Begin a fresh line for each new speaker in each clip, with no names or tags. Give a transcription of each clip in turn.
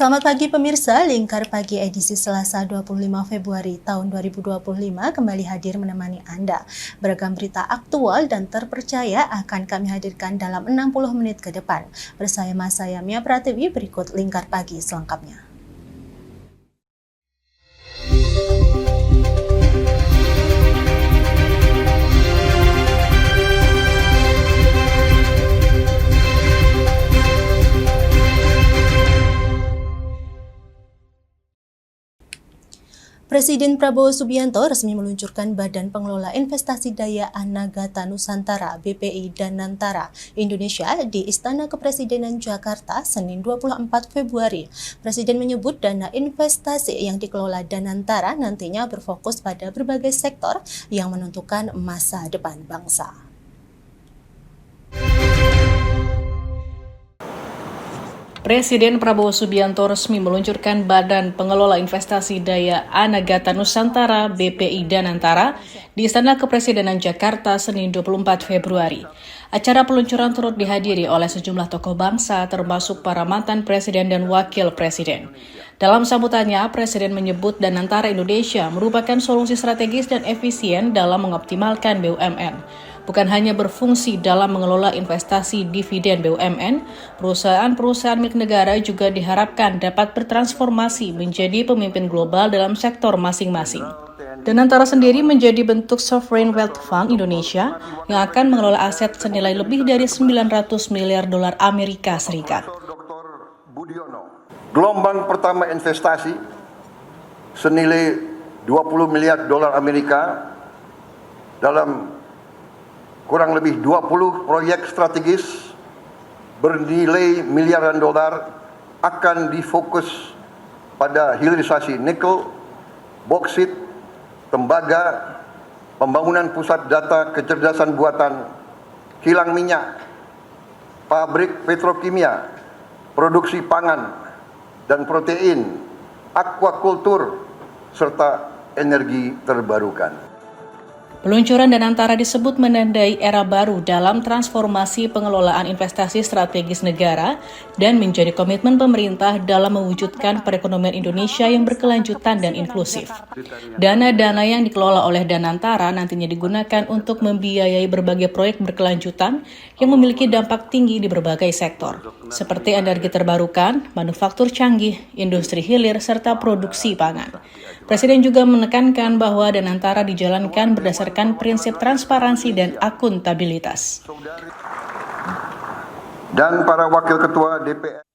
Selamat pagi pemirsa, Lingkar Pagi edisi Selasa 25 Februari tahun 2025 kembali hadir menemani Anda. Beragam berita aktual dan terpercaya akan kami hadirkan dalam 60 menit ke depan. Bersama saya Mia Pratiwi, berikut Lingkar Pagi selengkapnya. Presiden Prabowo Subianto resmi meluncurkan Badan Pengelola Investasi Daya Anagata Nusantara (BPI) Danantara Indonesia di Istana Kepresidenan Jakarta Senin 24 Februari. Presiden menyebut dana investasi yang dikelola Danantara nantinya berfokus pada berbagai sektor yang menentukan masa depan bangsa.
Presiden Prabowo Subianto resmi meluncurkan Badan Pengelola Investasi Daya Anagata Nusantara (BPI) Danantara di Istana Kepresidenan Jakarta Senin 24 Februari. Acara peluncuran turut dihadiri oleh sejumlah tokoh bangsa termasuk para mantan presiden dan wakil presiden. Dalam sambutannya, Presiden menyebut Danantara Indonesia merupakan solusi strategis dan efisien dalam mengoptimalkan BUMN. Bukan hanya berfungsi dalam mengelola investasi dividen BUMN, perusahaan-perusahaan milik negara juga diharapkan dapat bertransformasi menjadi pemimpin global dalam sektor masing-masing. Danantara sendiri menjadi bentuk Sovereign Wealth Fund Indonesia yang akan mengelola aset senilai lebih dari 900 miliar dolar Amerika Serikat.
Gelombang pertama investasi senilai 20 miliar dolar Amerika dalam kurang lebih 20 proyek strategis bernilai miliaran dolar akan difokus pada hilirisasi nikel, boksit, tembaga, pembangunan pusat data kecerdasan buatan, kilang minyak, pabrik petrokimia, produksi pangan dan protein, aquakultur, serta energi terbarukan.
Peluncuran Danantara disebut menandai era baru dalam transformasi pengelolaan investasi strategis negara dan menjadi komitmen pemerintah dalam mewujudkan perekonomian Indonesia yang berkelanjutan dan inklusif. Dana-dana yang dikelola oleh Danantara nantinya digunakan untuk membiayai berbagai proyek berkelanjutan yang memiliki dampak tinggi di berbagai sektor, seperti energi terbarukan, manufaktur canggih, industri hilir, serta produksi pangan. Presiden juga menekankan bahwa Danantara dijalankan berdasarkan prinsip transparansi dan akuntabilitas.
Dan para wakil ketua DPR.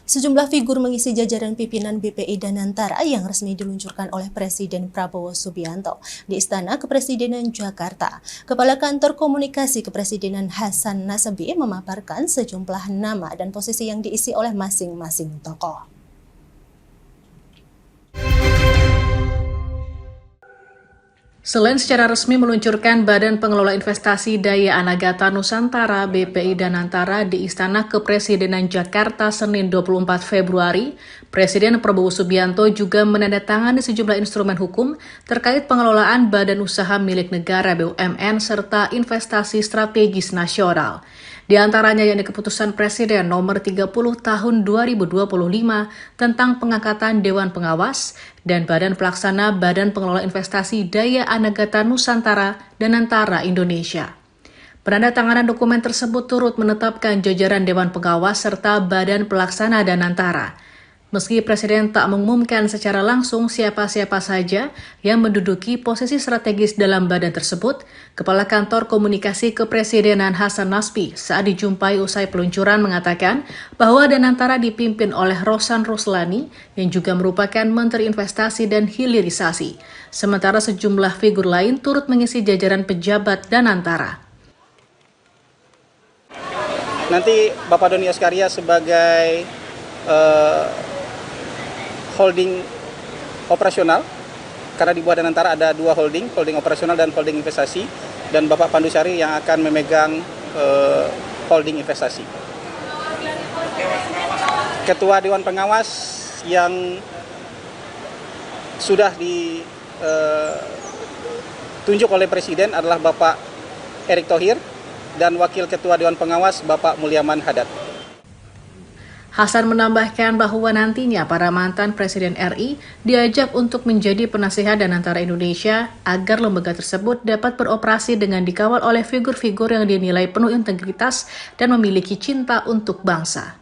Sejumlah figur mengisi jajaran pimpinan BPI Danantara yang resmi diluncurkan oleh Presiden Prabowo Subianto di Istana Kepresidenan Jakarta. Kepala Kantor Komunikasi Kepresidenan Hasan Nasbi memaparkan sejumlah nama dan posisi yang diisi oleh masing-masing tokoh.
Selain secara resmi meluncurkan Badan Pengelola Investasi Daya Anagata Nusantara (BPI Danantara) di Istana Kepresidenan Jakarta Senin 24 Februari, Presiden Prabowo Subianto juga menandatangani sejumlah instrumen hukum terkait pengelolaan badan usaha milik negara BUMN serta investasi strategis nasional. Di antaranya yakni Keputusan Presiden Nomor 30 Tahun 2025 tentang pengangkatan Dewan Pengawas dan Badan Pelaksana Badan Pengelola Investasi Daya Anagata Nusantara Danantara Indonesia. Penandatanganan dokumen tersebut turut menetapkan jajaran Dewan Pengawas serta Badan Pelaksana Danantara. Meski Presiden tak mengumumkan secara langsung siapa-siapa saja yang menduduki posisi strategis dalam badan tersebut, Kepala Kantor Komunikasi Kepresidenan Hasan Nasbi saat dijumpai usai peluncuran mengatakan bahwa Danantara dipimpin oleh Rosan Roslani yang juga merupakan Menteri Investasi dan Hilirisasi. Sementara sejumlah figur lain turut mengisi jajaran pejabat Danantara.
Nanti Bapak Doni Askaria sebagai holding operasional, karena di bawah Danantara ada dua holding operasional dan holding investasi, dan Bapak Pandu Syari yang akan memegang holding investasi. Ketua Dewan Pengawas yang sudah ditunjuk oleh Presiden adalah Bapak Erick Thohir dan Wakil Ketua Dewan Pengawas Bapak Mulyaman Hadad.
Hasan menambahkan bahwa nantinya para mantan Presiden RI diajak untuk menjadi penasihat Danantara Indonesia agar lembaga tersebut dapat beroperasi dengan dikawal oleh figur-figur yang dinilai penuh integritas dan memiliki cinta untuk bangsa.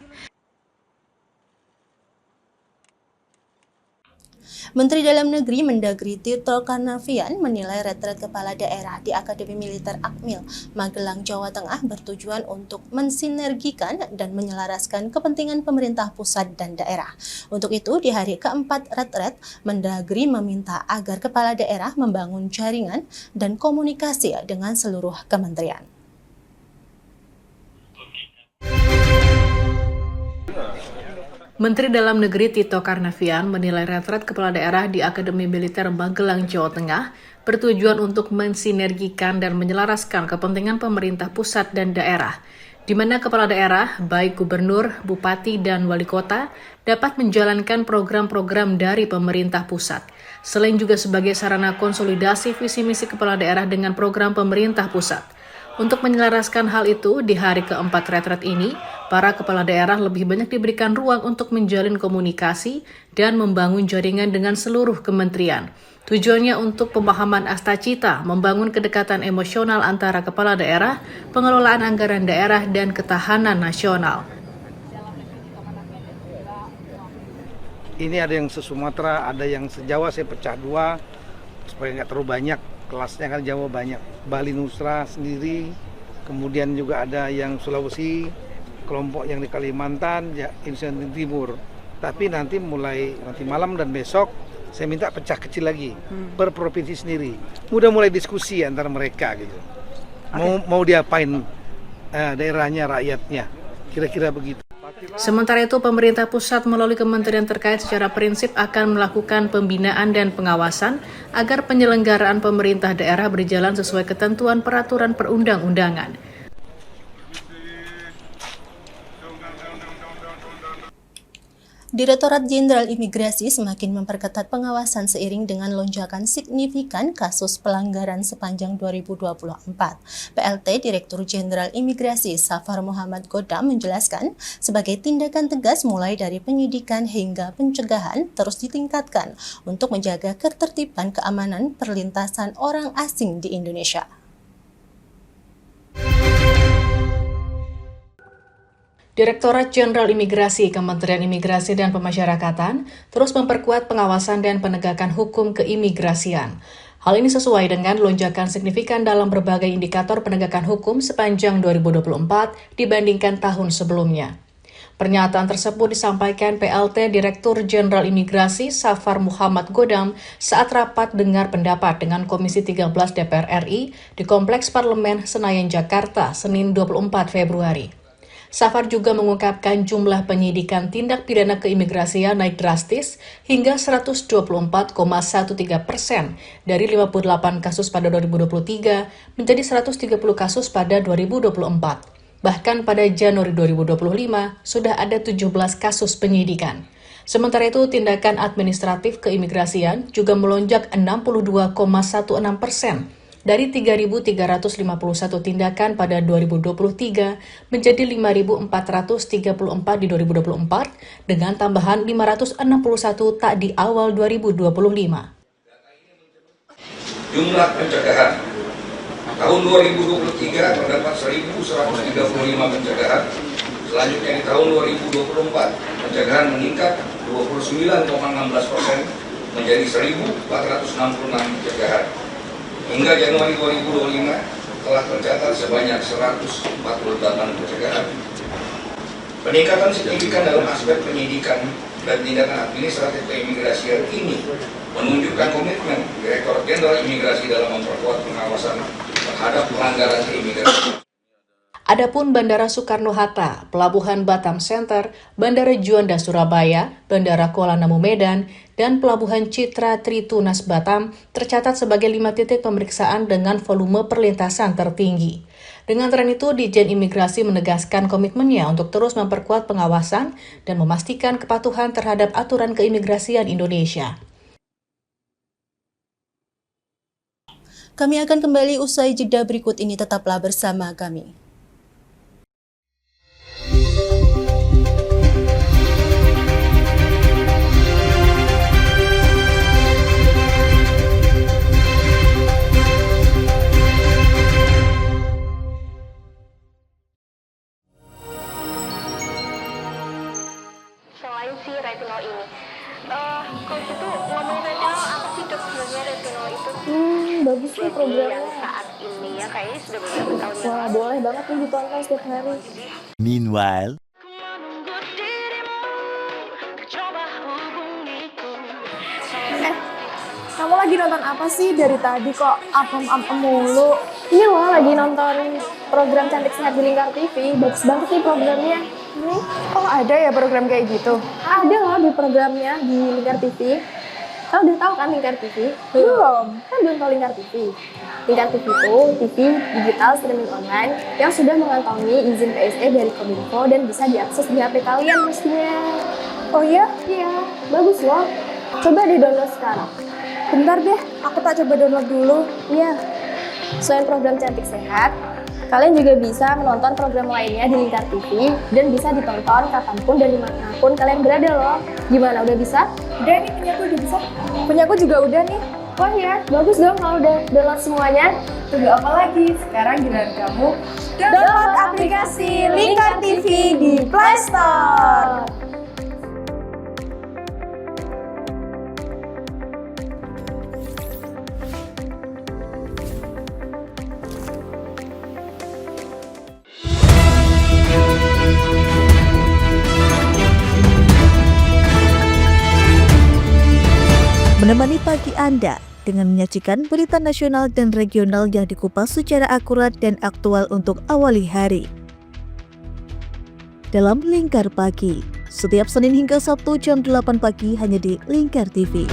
Menteri Dalam Negeri Mendagri Tito Karnavian menilai retret kepala daerah di Akademi Militer Akmil, Magelang, Jawa Tengah bertujuan untuk mensinergikan dan menyelaraskan kepentingan pemerintah pusat dan daerah. Untuk itu, di hari keempat retret, Mendagri meminta agar kepala daerah membangun jaringan dan komunikasi dengan seluruh kementerian.
Menteri Dalam Negeri Tito Karnavian menilai retret kepala daerah di Akademi Militer Magelang, Jawa Tengah bertujuan untuk mensinergikan dan menyelaraskan kepentingan pemerintah pusat dan daerah, di mana kepala daerah, baik gubernur, bupati, dan wali kota, dapat menjalankan program-program dari pemerintah pusat. Selain juga sebagai sarana konsolidasi visi misi kepala daerah dengan program pemerintah pusat. Untuk menyelaraskan hal itu, di hari keempat retret ini, para kepala daerah lebih banyak diberikan ruang untuk menjalin komunikasi dan membangun jaringan dengan seluruh kementerian. Tujuannya untuk pemahaman astacita, membangun kedekatan emosional antara kepala daerah, pengelolaan anggaran daerah, dan ketahanan nasional.
Ini ada yang se-Sumatera, ada yang se-Jawa, saya pecah dua supaya nggak terlalu banyak. Kelasnya kan Jawa banyak, Bali Nusra sendiri, kemudian juga ada yang Sulawesi, kelompok yang di Kalimantan, ya Indonesia Timur. Tapi nanti malam dan besok saya minta pecah kecil lagi per provinsi sendiri. Udah mulai diskusi antara mereka gitu. Mau diapain daerahnya, rakyatnya, kira-kira begitu.
Sementara itu, pemerintah pusat melalui kementerian terkait secara prinsip akan melakukan pembinaan dan pengawasan agar penyelenggaraan pemerintah daerah berjalan sesuai ketentuan peraturan perundang-undangan.
Direktorat Jenderal Imigrasi semakin memperketat pengawasan seiring dengan lonjakan signifikan kasus pelanggaran sepanjang 2024. PLT Direktur Jenderal Imigrasi Safar Muhammad Godam menjelaskan, sebagai tindakan tegas mulai dari penyidikan hingga pencegahan terus ditingkatkan untuk menjaga ketertiban keamanan perlintasan orang asing di Indonesia.
Direktorat Jenderal Imigrasi, Kementerian Imigrasi dan Pemasyarakatan terus memperkuat pengawasan dan penegakan hukum keimigrasian. Hal ini sesuai dengan lonjakan signifikan dalam berbagai indikator penegakan hukum sepanjang 2024 dibandingkan tahun sebelumnya. Pernyataan tersebut disampaikan PLT Direktur Jenderal Imigrasi Safar Muhammad Godam saat rapat dengar pendapat dengan Komisi 13 DPR RI di Kompleks Parlemen Senayan, Jakarta, Senin 24 Februari. Safar juga mengungkapkan jumlah penyidikan tindak pidana keimigrasian naik drastis hingga 124,13% dari 58 kasus pada 2023 menjadi 130 kasus pada 2024. Bahkan pada Januari 2025 sudah ada 17 kasus penyidikan. Sementara itu, tindakan administratif keimigrasian juga melonjak 62,16% dari 3.351 tindakan pada 2023 menjadi 5.434 di 2024 dengan tambahan 561 tak di awal 2025.
Jumlah pencegahan tahun 2023 terdapat 1.135 pencegahan. Selanjutnya di tahun 2024 pencegahan meningkat 29,16% menjadi 1.466 pencegahan. Hingga Januari 2025 telah tercatat sebanyak 148 pencegahan. Peningkatan signifikan dalam aspek penyidikan dan tindakan administratif keimigrasian ini menunjukkan komitmen Direktorat Jenderal Imigrasi dalam memperkuat pengawasan terhadap pelanggaran keimigrasian.
Adapun Bandara Soekarno-Hatta, Pelabuhan Batam Center, Bandara Juanda Surabaya, Bandara Kuala Namu Medan, dan Pelabuhan Citra Tritunas Batam tercatat sebagai 5 titik pemeriksaan dengan volume perlintasan tertinggi. Dengan tren itu, Ditjen Imigrasi menegaskan komitmennya untuk terus memperkuat pengawasan dan memastikan kepatuhan terhadap aturan keimigrasian Indonesia.
Kami akan kembali usai jeda berikut ini, tetaplah bersama kami.
Bagus nih programnya.
Saat ini ya kayaknya sudah beberapa tahun yang
Wah,
lalu.
boleh banget nih ditonton setiap hari.
Meanwhile,
Kamu lagi nonton apa sih dari tadi kok apem-apem mulu? Ini loh lagi nonton program Cantik Sehat di Lingkar TV. Bagus banget nih programnya. Nih.
Oh, ada ya program kayak gitu?
Ada loh di programnya di Lingkar TV. Kamu udah tahu kan Lingkar TV?
Belum.
Kan belum tahu Lingkar TV. Lingkar TV itu TV digital streaming online yang sudah mengantongi izin PSE dari Kominfo dan bisa diakses di HP kalian mestinya.
Oh iya?
Iya, bagus loh. Coba di-download sekarang.
Bentar deh, aku tak coba download dulu.
Iya. Selain program Cantik Sehat, kalian juga bisa menonton program lainnya di Lingkar TV dan bisa ditonton kapanpun dan dimanapun kalian berada loh. Gimana, udah bisa?
Udah nih, punyaku udah bisa. Punyaku juga udah nih.
Wah ya, bagus dong kalau udah download semuanya.
Tunggu apa lagi? Sekarang giliran kamu download aplikasi Lingkar TV di Play Store.
Menemani pagi Anda dengan menyajikan berita nasional dan regional yang dikupas secara akurat dan aktual untuk awali hari. Dalam Lingkar Pagi, setiap Senin hingga Sabtu jam 8 pagi hanya di Lingkar TV.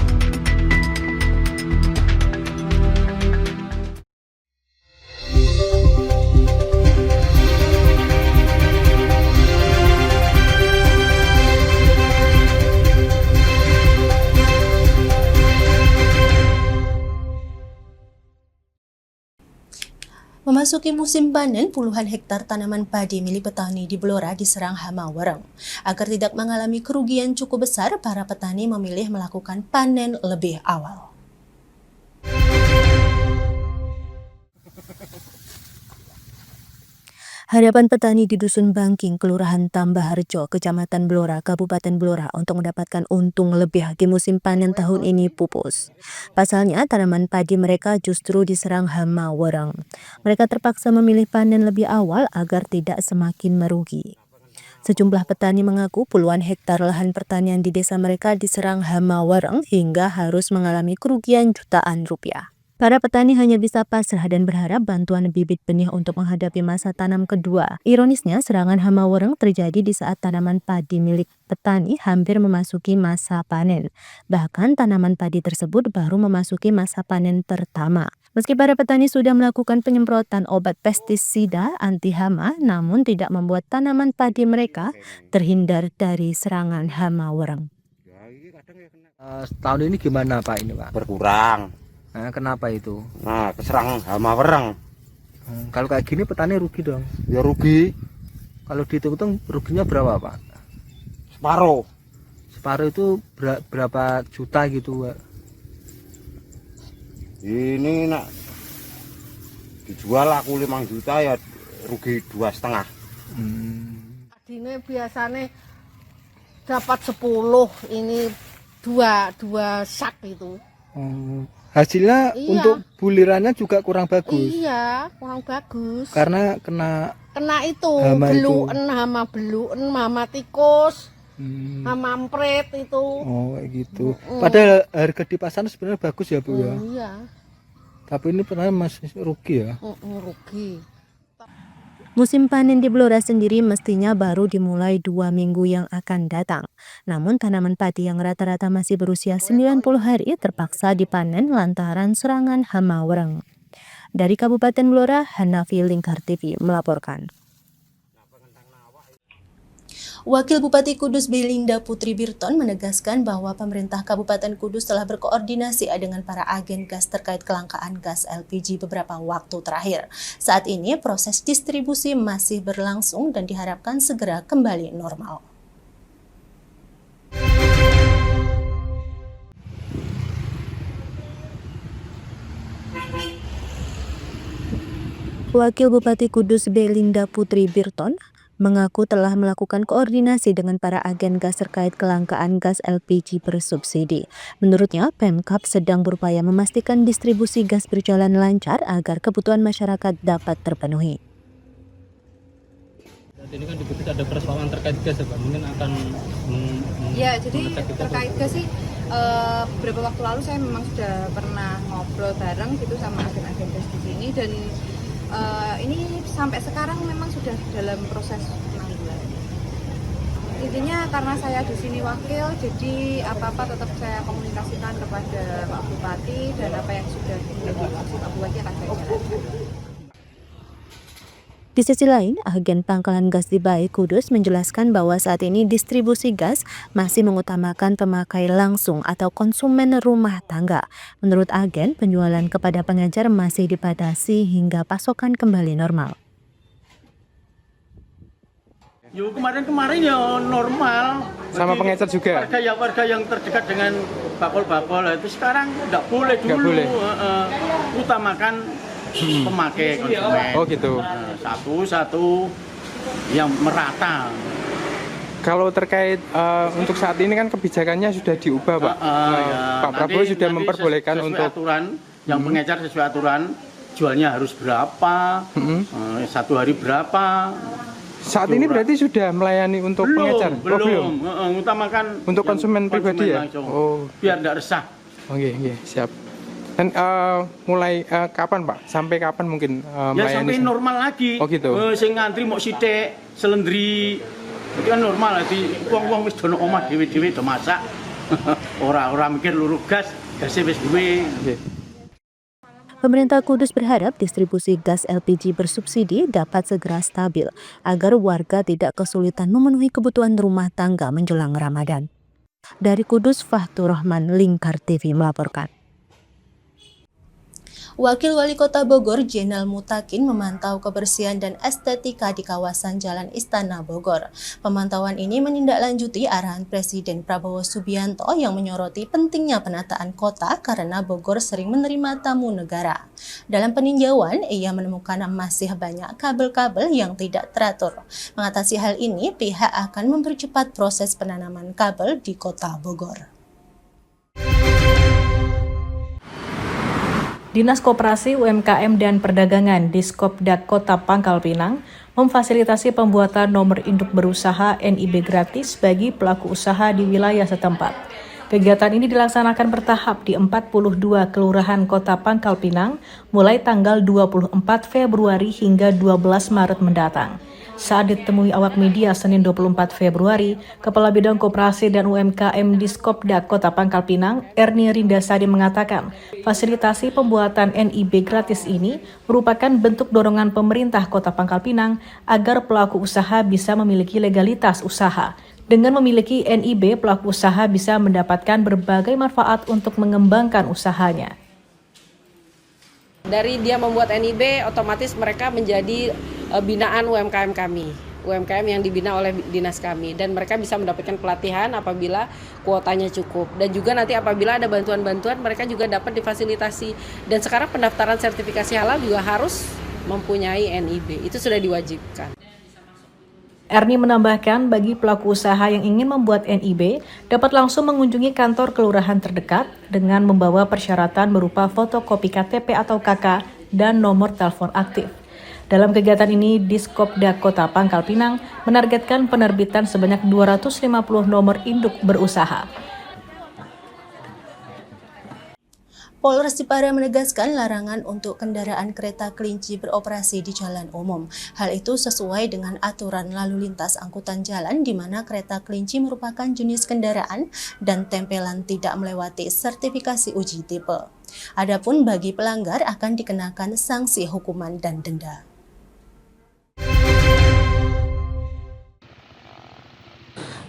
Memasuki musim panen, puluhan hektar tanaman padi milik petani di Blora diserang hama wereng. Agar tidak mengalami kerugian cukup besar, para petani memilih melakukan panen lebih awal.
Harapan petani di Dusun Bangking, Kelurahan Tambaharjo, Kecamatan Blora, Kabupaten Blora untuk mendapatkan untung lebih di musim panen tahun ini pupus. Pasalnya, tanaman padi mereka justru diserang hama wereng. Mereka terpaksa memilih panen lebih awal agar tidak semakin merugi. Sejumlah petani mengaku puluhan hektar lahan pertanian di desa mereka diserang hama wereng hingga harus mengalami kerugian jutaan rupiah. Para petani hanya bisa pasrah dan berharap bantuan bibit benih untuk menghadapi masa tanam kedua. Ironisnya, serangan hama wereng terjadi di saat tanaman padi milik petani hampir memasuki masa panen. Bahkan tanaman padi tersebut baru memasuki masa panen pertama. Meski para petani sudah melakukan penyemprotan obat pestisida anti hama, namun tidak membuat tanaman padi mereka terhindar dari serangan hama wereng.
Tahun ini gimana Pak ini Pak?
Berkurang.
Nah, kenapa itu?
Nah, keserang hama wereng.
Kalau kayak gini petani rugi dong?
Ya rugi.
Kalau dihitung ruginya berapa Pak?
Separuh.
Separuh itu berapa juta gitu Pak?
Ini nak dijual aku 5 juta ya rugi 2,5.
Ini biasanya dapat 10, ini dua sak itu.
Hasilnya
Iya.
untuk bulirannya juga kurang bagus.
Iya, kurang bagus.
Karena kena
itu
hama
beluen, hama tikus, hama ampret itu.
Oh, kayak gitu. Padahal harga di pasaran sebenarnya bagus ya Bu ya.
Iya.
Tapi ini pernah masih rugi ya.
Rugi.
Musim panen di Blora sendiri mestinya baru dimulai 2 minggu yang akan datang. Namun tanaman padi yang rata-rata masih berusia 90 hari terpaksa dipanen lantaran serangan hama wereng. Dari Kabupaten Blora, Hanafi, Lingkar TV melaporkan.
Wakil Bupati Kudus Belinda Putri Birton menegaskan bahwa pemerintah Kabupaten Kudus telah berkoordinasi dengan para agen gas terkait kelangkaan gas LPG beberapa waktu terakhir. Saat ini proses distribusi masih berlangsung dan diharapkan segera kembali normal.
Wakil Bupati Kudus Belinda Putri Birton mengaku telah melakukan koordinasi dengan para agen gas terkait kelangkaan gas LPG bersubsidi. Menurutnya, Pemkab sedang berupaya memastikan distribusi gas berjalan lancar agar kebutuhan masyarakat dapat terpenuhi.
Ini kan di Bukit ada persoalan terkait gas ya Pak, mungkin akan
ya, jadi terkait gas sih beberapa waktu lalu saya memang sudah pernah ngobrol bareng gitu sama agen-agen gas di sini, dan ini sampai sekarang memang sudah dalam proses penanggulangan. Intinya karena saya di sini wakil, jadi apa-apa tetap saya komunikasikan kepada Pak Bupati, dan apa yang sudah diinstruksi Pak Bupati akan saya jalankan.
Di sisi lain, agen Pangkalan Gas di Bae Kudus menjelaskan bahwa saat ini distribusi gas masih mengutamakan pemakai langsung atau konsumen rumah tangga. Menurut agen, penjualan kepada pengecer masih dibatasi hingga pasokan kembali normal.
Kemarin ya normal.
Sama pengecer juga?
Warga yang terdekat dengan bakul-bakul itu sekarang nggak boleh dulu.
Nggak boleh.
Utamakan pemakai konsumen.
Oh gitu.
Satu-satu yang merata.
Kalau terkait untuk saat ini kan kebijakannya sudah diubah Pak. Pak Prabowo sudah memperbolehkan untuk
aturan yang pengecer sesuai aturan, jualnya harus berapa, satu hari berapa.
Saat ini berarti sudah melayani untuk pengecer?
Belum. Utamakan
untuk konsumen pribadi ya?
Langsung. Oh. Biar tidak resah.
Oke, siap. Dan mulai kapan Pak? Sampai kapan mungkin melayani?
Ya sampai normal lagi.
Oh gitu.
Sing ngantri mau sithik, selendri. Itu kan normal lagi. Wong-wong wis dono omah dhewe-dhewe do masak. Ora mikir luru gas wis duwe.
Pemerintah Kudus berharap distribusi gas LPG bersubsidi dapat segera stabil agar warga tidak kesulitan memenuhi kebutuhan rumah tangga menjelang Ramadan. Dari Kudus, Fahtur Rahman, Lingkar TV melaporkan.
Wakil Wali Kota Bogor, Jenal Mutakin, memantau kebersihan dan estetika di kawasan Jalan Istana Bogor. Pemantauan ini menindaklanjuti arahan Presiden Prabowo Subianto yang menyoroti pentingnya penataan kota karena Bogor sering menerima tamu negara. Dalam peninjauan, ia menemukan masih banyak kabel-kabel yang tidak teratur. Mengatasi hal ini, pihak akan mempercepat proses penanaman kabel di Kota Bogor.
Dinas Koperasi, UMKM, dan Perdagangan Diskopdak Kota Pangkal Pinang memfasilitasi pembuatan nomor induk berusaha NIB gratis bagi pelaku usaha di wilayah setempat. Kegiatan ini dilaksanakan bertahap di 42 kelurahan Kota Pangkal Pinang mulai tanggal 24 Februari hingga 12 Maret mendatang. Saat ditemui awak media Senin 24 Februari, Kepala Bidang Koperasi dan UMKM Diskopdak Kota Pangkal Pinang, Erni Rindasari mengatakan, fasilitasi pembuatan NIB gratis ini merupakan bentuk dorongan pemerintah Kota Pangkal Pinang agar pelaku usaha bisa memiliki legalitas usaha. Dengan memiliki NIB, pelaku usaha bisa mendapatkan berbagai manfaat untuk mengembangkan usahanya.
Dari dia membuat NIB, otomatis mereka menjadi binaan UMKM kami. UMKM yang dibina oleh dinas kami. Dan mereka bisa mendapatkan pelatihan apabila kuotanya cukup. Dan juga nanti apabila ada bantuan-bantuan, mereka juga dapat difasilitasi. Dan sekarang pendaftaran sertifikasi halal juga harus mempunyai NIB. Itu sudah diwajibkan.
Erni menambahkan bagi pelaku usaha yang ingin membuat NIB dapat langsung mengunjungi kantor kelurahan terdekat dengan membawa persyaratan berupa fotokopi KTP atau KK dan nomor telepon aktif. Dalam kegiatan ini, Diskopdak Kota Pangkal Pinang menargetkan penerbitan sebanyak 250 nomor induk berusaha.
Polres Jepara menegaskan larangan untuk kendaraan kereta kelinci beroperasi di jalan umum. Hal itu sesuai dengan aturan lalu lintas angkutan jalan di mana kereta kelinci merupakan jenis kendaraan dan tempelan tidak melewati sertifikasi uji tipe. Adapun bagi pelanggar akan dikenakan sanksi hukuman dan denda.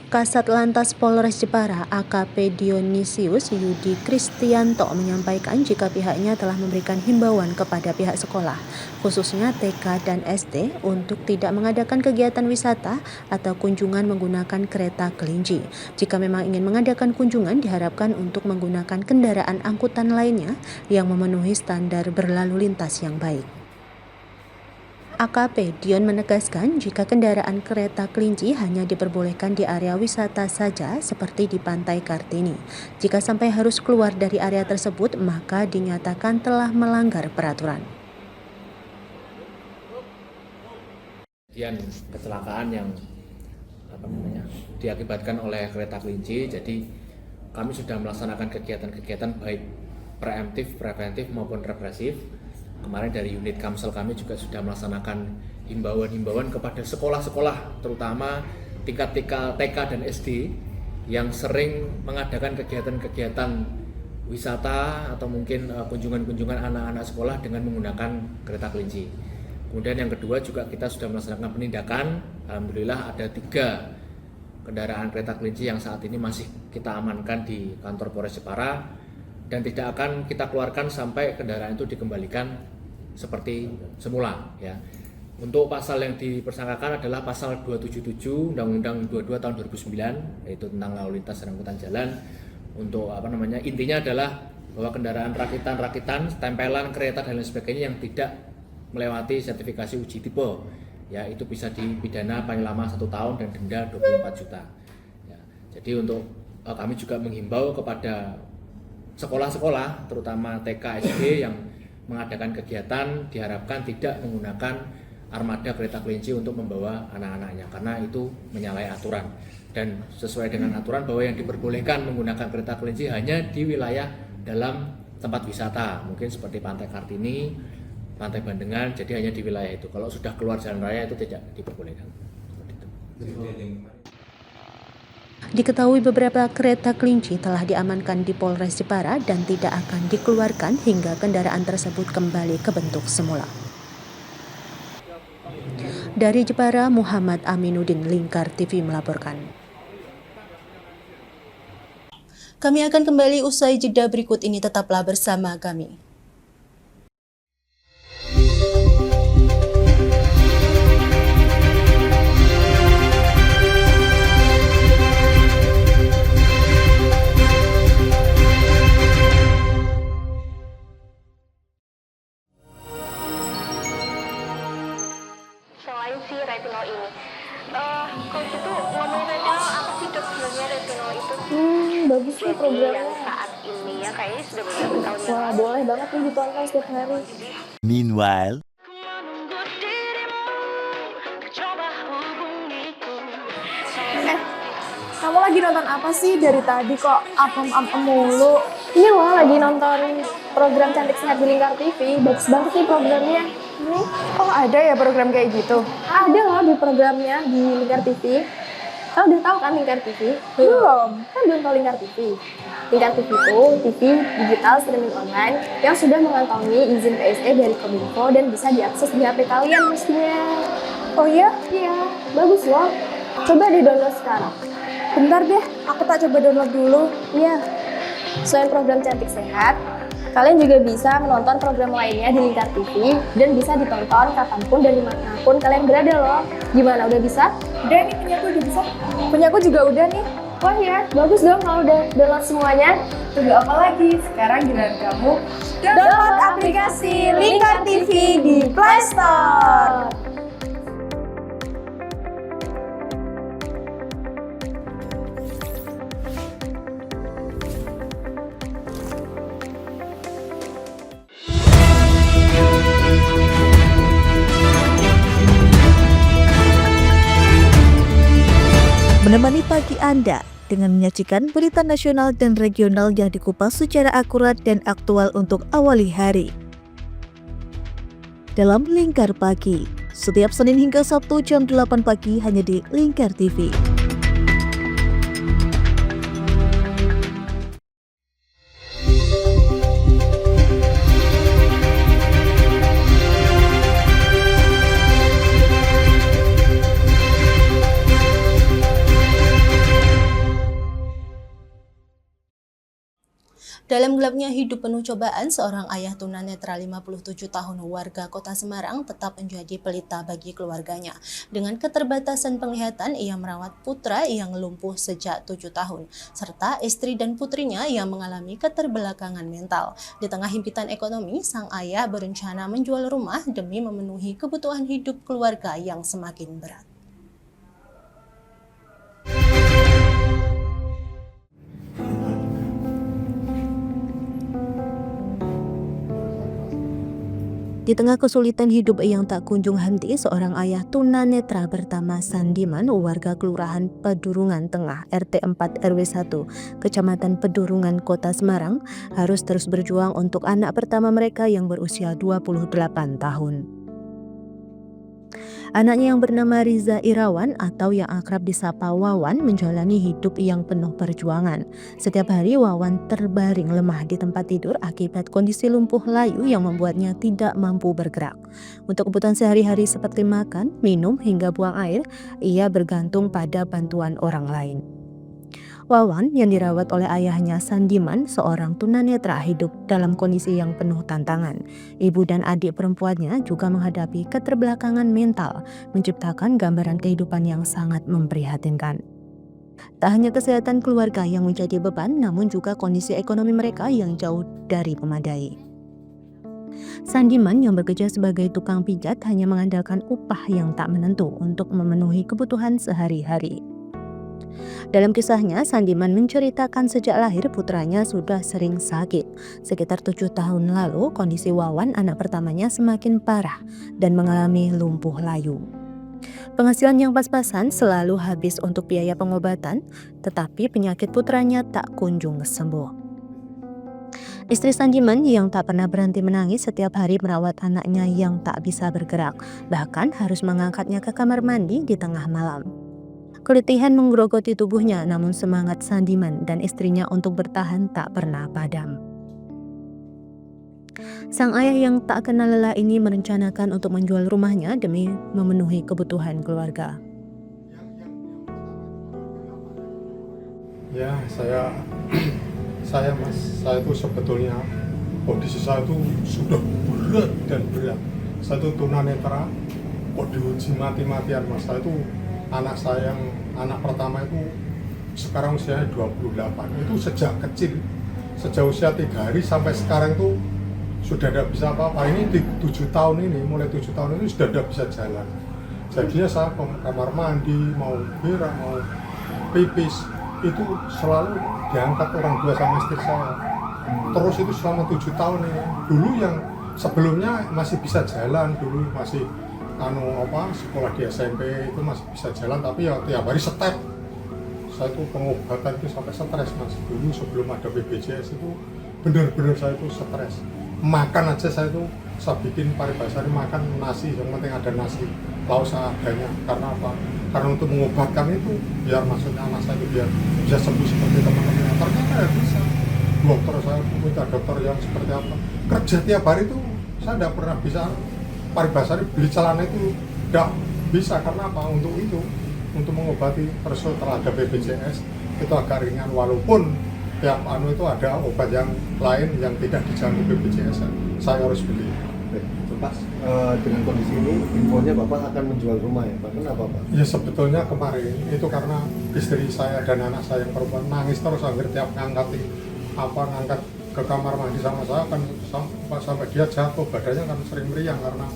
Kasat Lantas Polres Jepara AKP Dionisius Yudi Kristianto menyampaikan jika pihaknya telah memberikan himbauan kepada pihak sekolah, khususnya TK dan SD, untuk tidak mengadakan kegiatan wisata atau kunjungan menggunakan kereta kelinci. Jika memang ingin mengadakan kunjungan, diharapkan untuk menggunakan kendaraan angkutan lainnya yang memenuhi standar berlalu lintas yang baik.
AKP Dion menegaskan jika kendaraan kereta kelinci hanya diperbolehkan di area wisata saja seperti di Pantai Kartini. Jika sampai harus keluar dari area tersebut, maka dinyatakan telah melanggar peraturan.
Kecelakaan yang diakibatkan oleh kereta kelinci, jadi kami sudah melaksanakan kegiatan-kegiatan baik preemptif, preventif maupun represif. Kemarin dari unit Kamsel kami juga sudah melaksanakan himbauan-himbauan kepada sekolah-sekolah, terutama tingkat TK dan SD yang sering mengadakan kegiatan-kegiatan wisata atau mungkin kunjungan-kunjungan anak-anak sekolah dengan menggunakan kereta kelinci. Kemudian yang kedua juga kita sudah melaksanakan penindakan. Alhamdulillah ada 3 kendaraan kereta kelinci yang saat ini masih kita amankan di kantor Polres Jepara dan tidak akan kita keluarkan sampai kendaraan itu dikembalikan seperti semula, ya. Untuk pasal yang dipersangkakan adalah pasal 277 Undang-Undang 22 tahun 2009, yaitu tentang lalu lintas dan angkutan jalan. Untuk intinya adalah bahwa kendaraan rakitan, tempelan kereta dan lain sebagainya yang tidak melewati sertifikasi uji tipe, ya, itu bisa dipidana paling lama 1 tahun dan denda 24 juta. Ya, jadi untuk kami juga menghimbau kepada sekolah-sekolah, terutama TK, SD yang mengadakan kegiatan diharapkan tidak menggunakan armada kereta kelinci untuk membawa anak-anaknya, karena itu menyalahi aturan. Dan sesuai dengan aturan bahwa yang diperbolehkan menggunakan kereta kelinci hanya di wilayah dalam tempat wisata, mungkin seperti Pantai Kartini, Pantai Bandengan, jadi hanya di wilayah itu. Kalau sudah keluar jalan raya itu tidak diperbolehkan.
Diketahui beberapa kereta kelinci telah diamankan di Polres Jepara dan tidak akan dikeluarkan hingga kendaraan tersebut kembali ke bentuk semula. Dari Jepara, Muhammad Aminuddin, Lingkar TV melaporkan.
Kami akan kembali usai jeda berikut ini, tetaplah bersama kami.
Selain si retinol ini, kalau gitu ngomongin retinol, apa sih dok sebenarnya retinol itu?
Bagus nih programnya.
Yang saat ini ya kayaknya sudah beberapa tahun yang
Wah, boleh banget nih ditonton setiap hari.
Meanwhile,
Kamu lagi nonton apa sih dari tadi kok apem-apem mulu?
Iya loh, lagi nonton program Cantik Sehat di Lingkar TV. Bagus banget nih programnya.
Oh, ada ya program kayak gitu?
Ada loh di programnya di Lingkar TV. Kau udah tahu kan Lingkar TV?
Belum.
Kan belum tahu Lingkar TV. Lingkar TV itu TV digital streaming online yang sudah mengantongi izin PSE dari Kominfo dan bisa diakses di HP kalian mestinya.
Oh iya?
Iya, bagus loh. Coba di-download sekarang.
Bentar deh, aku tak coba download dulu.
Iya. Selain program Cantik Sehat, kalian juga bisa menonton program lainnya di Lingkar TV dan bisa ditonton kapanpun dan dimanapun kalian berada loh. Gimana, udah bisa?
Udah nih, punyaku udah bisa. Punyaku juga udah nih.
Wah ya, bagus dong kalau udah download semuanya.
Tunggu apa lagi? Sekarang giliran kamu download aplikasi Lingkar TV di Play Store.
Menemani pagi Anda dengan menyajikan berita nasional dan regional yang dikupas secara akurat dan aktual untuk awali hari. Dalam Lingkar Pagi, setiap Senin hingga Sabtu jam 8 pagi hanya di Lingkar TV.
Dalam Dalam gelapnya hidup penuh cobaan, seorang ayah tunanetra 57 tahun warga Kota Semarang tetap menjadi pelita bagi keluarganya. Dengan keterbatasan penglihatan, ia merawat putra yang lumpuh sejak 7 tahun, serta istri dan putrinya yang mengalami keterbelakangan mental. Di tengah himpitan ekonomi, sang ayah berencana menjual rumah demi memenuhi kebutuhan hidup keluarga yang semakin berat.
Di tengah kesulitan hidup yang tak kunjung henti, seorang ayah tunanetra bernama Sandiman, warga Kelurahan Pedurungan Tengah, RT 4 RW 1, Kecamatan Pedurungan, Kota Semarang, harus terus berjuang untuk anak pertama mereka yang berusia 28 tahun. Anaknya yang bernama Riza Irawan atau yang akrab disapa Wawan menjalani hidup yang penuh perjuangan. Setiap hari Wawan terbaring lemah di tempat tidur akibat kondisi lumpuh layu yang membuatnya tidak mampu bergerak. Untuk kebutuhan sehari-hari seperti makan, minum, hingga buang air, ia bergantung pada bantuan orang lain. Wawan yang dirawat oleh ayahnya Sandiman, seorang tunanetra, hidup dalam kondisi yang penuh tantangan. Ibu dan adik perempuannya juga menghadapi keterbelakangan mental, menciptakan gambaran kehidupan yang sangat memprihatinkan. Tak hanya kesehatan keluarga yang menjadi beban, namun juga kondisi ekonomi mereka yang jauh dari memadai. Sandiman yang bekerja sebagai tukang pijat hanya mengandalkan upah yang tak menentu untuk memenuhi kebutuhan sehari-hari. Dalam kisahnya, Sandiman menceritakan sejak lahir putranya sudah sering sakit. Sekitar 7 tahun lalu, kondisi Wawan, anak pertamanya, semakin parah dan mengalami lumpuh layu. Penghasilan yang pas-pasan selalu habis untuk biaya pengobatan, tetapi penyakit putranya tak kunjung sembuh. Istri Sandiman yang tak pernah berhenti menangis setiap hari merawat anaknya yang tak bisa bergerak, bahkan harus mengangkatnya ke kamar mandi di tengah malam. Keletihan menggerogoti tubuhnya, namun semangat Sandiman dan istrinya untuk bertahan tak pernah padam. Sang ayah yang tak kenal lelah ini merencanakan untuk menjual rumahnya demi memenuhi kebutuhan keluarga.
Ya, saya itu sebetulnya kondisi saya itu sudah berat dan berat. Saya itu tunanetra, kok diuji mati-matian mas. Saya itu anak pertama itu sekarang usianya 28. Itu sejak kecil, sejak usia 3 hari sampai sekarang itu sudah tidak bisa apa-apa. Ini di 7 tahun ini, mulai 7 tahun ini sudah tidak bisa jalan. Jadinya saya ke kamar mandi, mau berak, mau pipis, itu selalu diangkat orang tua sama istri saya. Terus itu selama 7 tahun ini. Dulu yang sebelumnya masih bisa jalan, dulu masih sekolah di SMP itu masih bisa jalan, tapi ya tiap hari step. Saya itu pengobatan itu sampai stres mas. Dulu sebelum ada BPJS itu benar-benar saya itu stres. Makan aja saya bikin paribasari, makan nasi, yang penting ada nasi, lauk seadanya. Karena apa? Karena untuk mengobatkan itu biar maksudnya anak saya itu biar bisa sembuh seperti teman-teman. Ternyata ya bisa. Dokter saya minta dokter yang seperti apa. Kerja tiap hari itu saya tidak pernah bisa. Paribasari beli celana itu tidak bisa, karena apa? Untuk mengobati terus terhadap BPJS itu agak ringan, walaupun tiap itu ada obat yang lain yang tidak dijamin BPJS, saya harus beli.
Pas dengan kondisi ini infonya Bapak akan menjual rumah ya Pak, kenapa Pak? Ya
sebetulnya kemarin itu karena istri saya dan anak saya yang perempuan nangis terus, hampir tiap ngangkat ke kamar mandi sama saya kan sampai dia jatuh, badannya kan sering meriang karena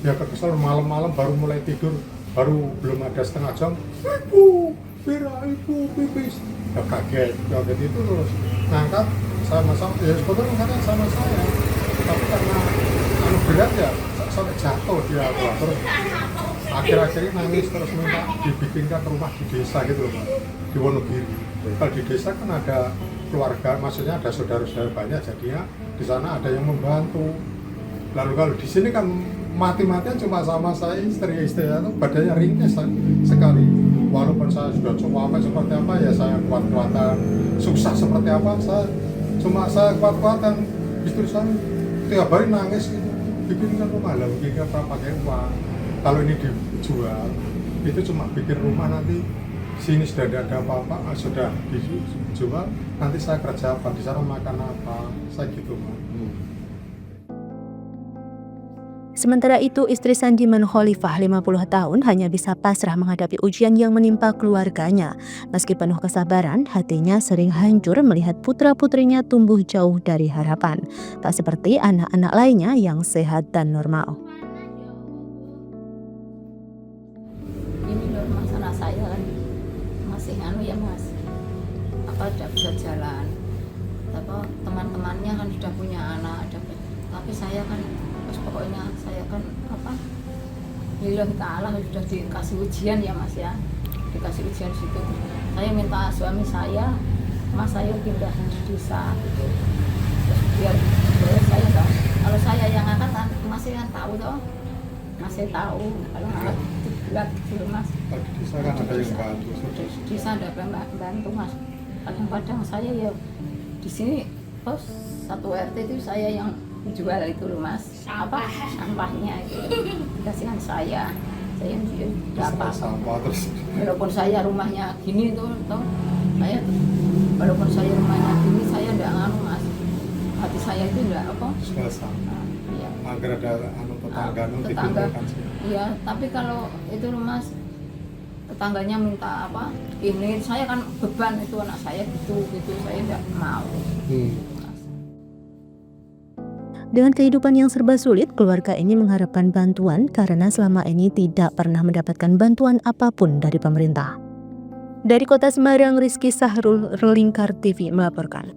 dia kesel. Malam-malam baru mulai tidur, baru belum ada setengah jam, ibu pipis, ya kaget itu terus ngangkat sama ya sebetulnya ngangkatnya sama saya, tapi karena berat ya sampai jatuh dia terus akhir-akhirnya nangis terus minta dibikinkan rumah di desa gitu loh Pak, di Wonogiri. Kalau di desa kan ada keluarga, maksudnya ada saudara-saudara banyak, jadinya di sana ada yang membantu. Lalu kalau di sini kan mati-matian cuma sama saya, istri saya itu badannya ringkes sekali. Walaupun saya sudah coba seperti apa ya, saya kuat-kuatan, susah seperti apa, saya kuat-kuatan. Istri saya tiap hari nangis gitu, bikinkan rumah, lalu bikinkan pakai uang. Kalau ini dijual, itu cuma bikin rumah nanti sini sudah tidak ada apa-apa, sudah dijual, nanti saya kerja apa, di sana makan apa, saya gitu Mas.
Sementara itu, istri Sandiman Khalifah 50 tahun hanya bisa pasrah menghadapi ujian yang menimpa keluarganya. Meski penuh kesabaran, hatinya sering hancur melihat putra-putrinya tumbuh jauh dari harapan. Tak seperti anak-anak lainnya yang sehat dan normal.
Ini loh Mas, anak saya kan masih ya Mas, tidak bisa jalan. Teman-temannya kan sudah punya anak, tapi saya kan pokoknya saya kan lillahi ta'ala sudah dikasih ujian ya Mas ya, dikasih ujian situ. Saya minta suami saya, Mas saya pindah di desa gitu. Terus biar saya tahu, kalau saya yang angkat masih kan tahu toh, masih tahu kalau angkat itu berat gitu Mas.
Di desa kan ada yang bantu.
Di desa ada bantu Mas. Kadang-kadang saya ya di sini bos satu RT itu saya yang jual itu loh Mas, sampahnya itu kasihan saya yang dapat sampah terus. Walaupun saya rumahnya gini tuh saya walaupun saya rumahnya gini saya tidak nganu Mas, hati saya itu tidak iya.
Agar ada tetangga
iya, tapi kalau itu loh Mas, tetangganya minta ini saya kan beban itu anak saya gitu saya tidak mau.
Dengan kehidupan yang serba sulit, keluarga ini mengharapkan bantuan karena selama ini tidak pernah mendapatkan bantuan apapun dari pemerintah. Dari Kota Semarang, Rizky Sahrul, Lingkar TV melaporkan.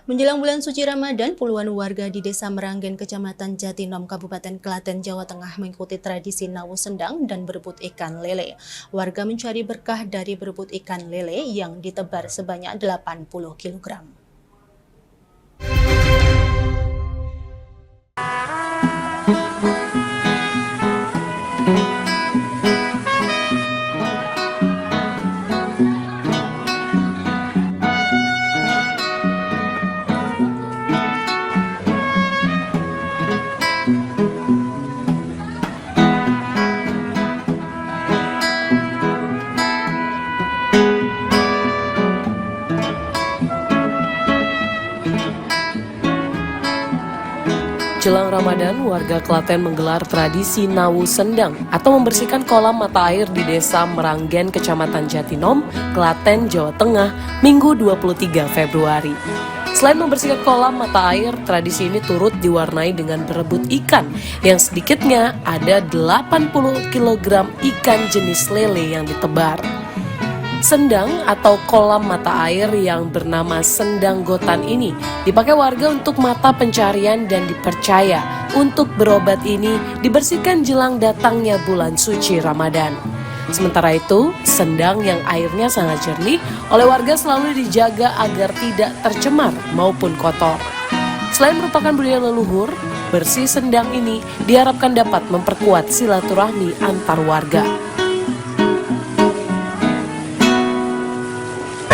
Menjelang bulan suci Ramadan, puluhan warga di Desa Meranggen, Kecamatan Jatinom, Kabupaten Klaten, Jawa Tengah mengikuti tradisi Nawu Sendang dan berebut ikan lele. Warga mencari berkah dari berebut ikan lele yang ditebar sebanyak 80 kg.
Jelang Ramadan, warga Klaten menggelar tradisi Nawu Sendang atau membersihkan kolam mata air di Desa Meranggen, Kecamatan Jatinom, Klaten, Jawa Tengah, Minggu 23 Februari. Selain membersihkan kolam mata air, tradisi ini turut diwarnai dengan berebut ikan yang sedikitnya ada 80 kg ikan jenis lele yang ditebar. Sendang atau kolam mata air yang bernama Sendang Gotan ini dipakai warga untuk mata pencarian dan dipercaya untuk berobat ini dibersihkan jelang datangnya bulan suci Ramadan. Sementara itu, sendang yang airnya sangat jernih oleh warga selalu dijaga agar tidak tercemar maupun kotor. Selain merupakan budaya leluhur, bersih sendang ini diharapkan dapat memperkuat silaturahmi antar warga.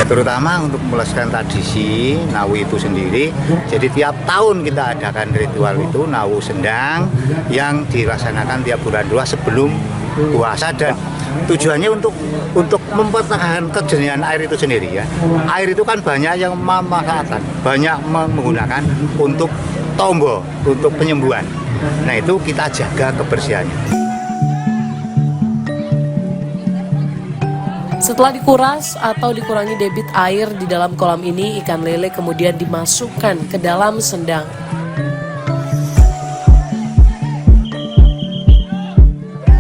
Terutama untuk melestarikan tradisi Nawu itu sendiri. Jadi tiap tahun kita adakan ritual itu Nawu Sendang yang dilaksanakan tiap bulan 2 sebelum puasa, dan tujuannya untuk mempertahankan kejernihan air itu sendiri ya. Air itu kan banyak yang memanfaatkan, banyak menggunakan untuk tombo, untuk penyembuhan. Nah itu kita jaga kebersihannya.
Setelah dikuras atau dikurangi debit air di dalam kolam ini, ikan lele kemudian dimasukkan ke dalam sendang.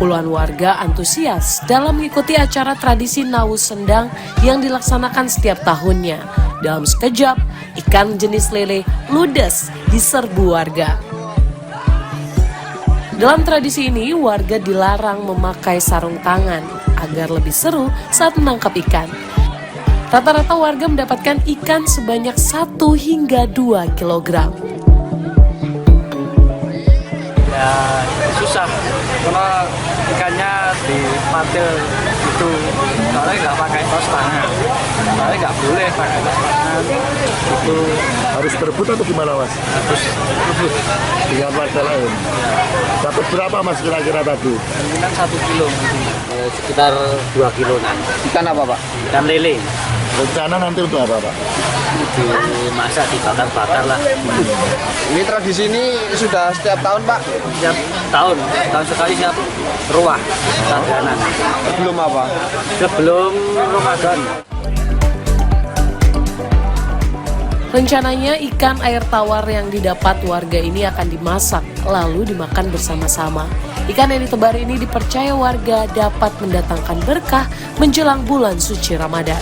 Puluhan warga antusias dalam mengikuti acara tradisi Nawu Sendang yang dilaksanakan setiap tahunnya. Dalam sekejap, ikan jenis lele ludes di serbu warga. Dalam tradisi ini, warga dilarang memakai sarung tangan agar lebih seru saat menangkap ikan. Rata-rata warga mendapatkan ikan sebanyak 1 hingga 2 kg.
Ya susah karena ikannya dipatil
gitu. Soalnya nggak pakai tos tangan. Soalnya nggak boleh pakai tos tangan. Itu
harus berebut atau gimana Mas?
harus rebut
Dengan warga lain. Dapat berapa Mas kira-kira tadi?
mungkin 1 kilo.
Sekitar 2 kiloan.
Ikan apa Pak? Ikan lele.
Rencana nanti untuk apa Pak?
Dimasak, dibakar-bakar lah.
Ini tradisi ini sudah setiap tahun Pak?
Setiap tahun sekali siap ruah sadanan.
Sebelum apa?
Sebelum Ramadan.
Rencananya ikan air tawar yang didapat warga ini akan dimasak, lalu dimakan bersama-sama. Ikan yang ditebar ini dipercaya warga dapat mendatangkan berkah menjelang bulan suci Ramadan.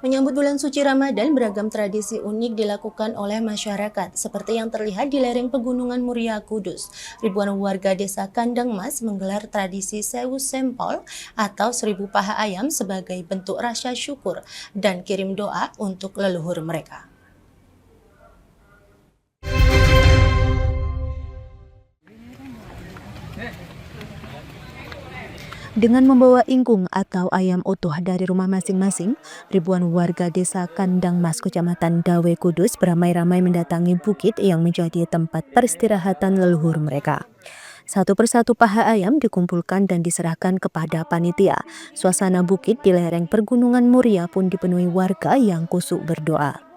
Menyambut bulan suci Ramadan, beragam tradisi unik dilakukan oleh masyarakat, seperti yang terlihat di lereng Pegunungan Muria, Kudus. Ribuan warga desa Kandang Mas menggelar tradisi Sewu Sempol atau 1000 paha ayam sebagai bentuk rasa syukur dan kirim doa untuk leluhur mereka.
Dengan membawa ingkung atau ayam utuh dari rumah masing-masing, ribuan warga desa Kandang Mas, Kecamatan Dawe, Kudus beramai-ramai mendatangi bukit yang menjadi tempat peristirahatan leluhur mereka. Satu persatu paha ayam dikumpulkan dan diserahkan kepada panitia. Suasana bukit di lereng Pegunungan Muria pun dipenuhi warga yang kusuk berdoa.